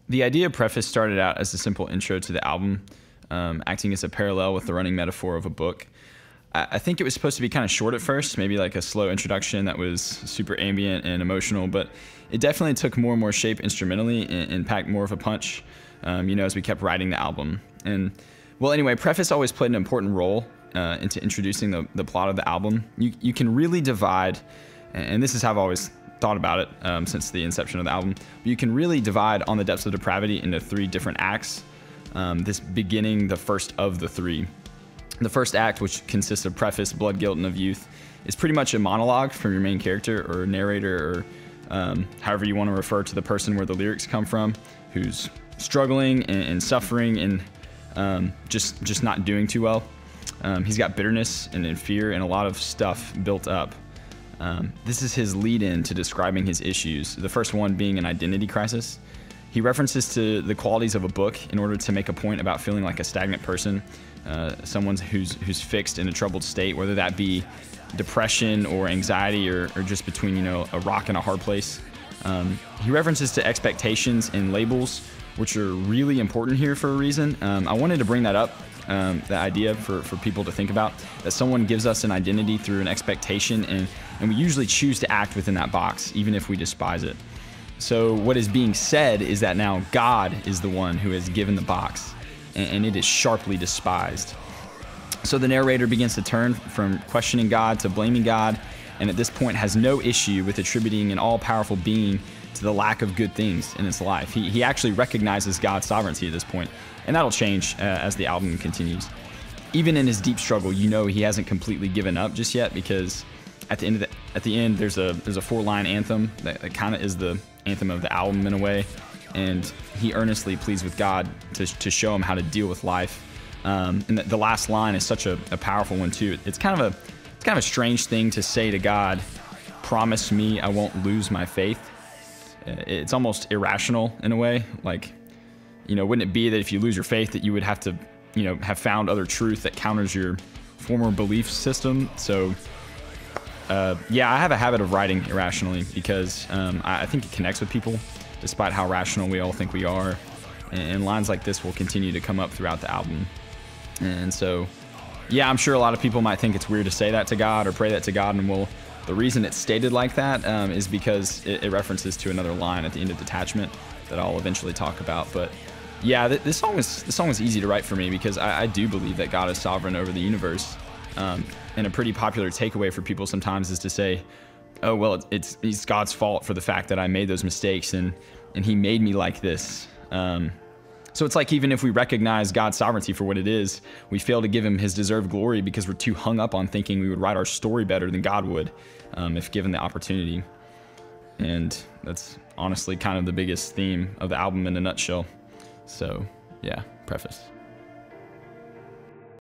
The idea of Preface started out as a simple intro to the album, acting as a parallel with the running metaphor of a book. I think it was supposed to be kind of short at first, maybe like a slow introduction that was super ambient and emotional, but it definitely took more and more shape instrumentally and packed more of a punch, as we kept writing the album. And well, anyway, Preface always played an important role into introducing the plot of the album. You can really divide, and this is how I've always thought about it since the inception of the album, but you can really divide On the Depths of Depravity into 3 different acts, this beginning the first of the 3. The first act, which consists of Preface, Blood, Guilt, and of Youth, is pretty much a monologue from your main character or narrator, or however you want to refer to the person where the lyrics come from, who's struggling and suffering and just not doing too well. He's got bitterness and fear and a lot of stuff built up. This is his lead-in to describing his issues, the first one being an identity crisis. He references to the qualities of a book in order to make a point about feeling like a stagnant person, someone who's fixed in a troubled state, whether that be depression or anxiety or just between a rock and a hard place. He references to expectations and labels, which are really important here for a reason. I wanted to bring that up, the idea for people to think about, that someone gives us an identity through an expectation, and we usually choose to act within that box, even if we despise it. So what is being said is that now God is the one who has given the box, and it is sharply despised. So the narrator begins to turn from questioning God to blaming God, and at this point has no issue with attributing an all-powerful being to the lack of good things in his life. He actually recognizes God's sovereignty at this point, and that'll change as the album continues. Even in his deep struggle, he hasn't completely given up just yet, because at the end there's a 4-line anthem that kind of is the anthem of the album in a way, and he earnestly pleads with God to show him how to deal with life. And the last line is such a powerful one too. It's kind of a strange thing to say to God, "Promise me I won't lose my faith." It's almost irrational in a way. Like, wouldn't it be that if you lose your faith that you would have to, have found other truth that counters your former belief system? So, yeah, I have a habit of writing irrationally because I think it connects with people, despite how rational we all think we are. And lines like this will continue to come up throughout the album. And so, yeah, I'm sure a lot of people might think it's weird to say that to God or pray that to God, and the reason it's stated like that is because it references to another line at the end of Detachment that I'll eventually talk about. But yeah, this song was easy to write for me because I do believe that God is sovereign over the universe. And a pretty popular takeaway for people sometimes is to say, oh, well, it's God's fault for the fact that I made those mistakes and he made me like this. So it's like, even if we recognize God's sovereignty for what it is, we fail to give him his deserved glory because we're too hung up on thinking we would write our story better than God would if given the opportunity. And that's honestly kind of the biggest theme of the album in a nutshell. So yeah, Preface.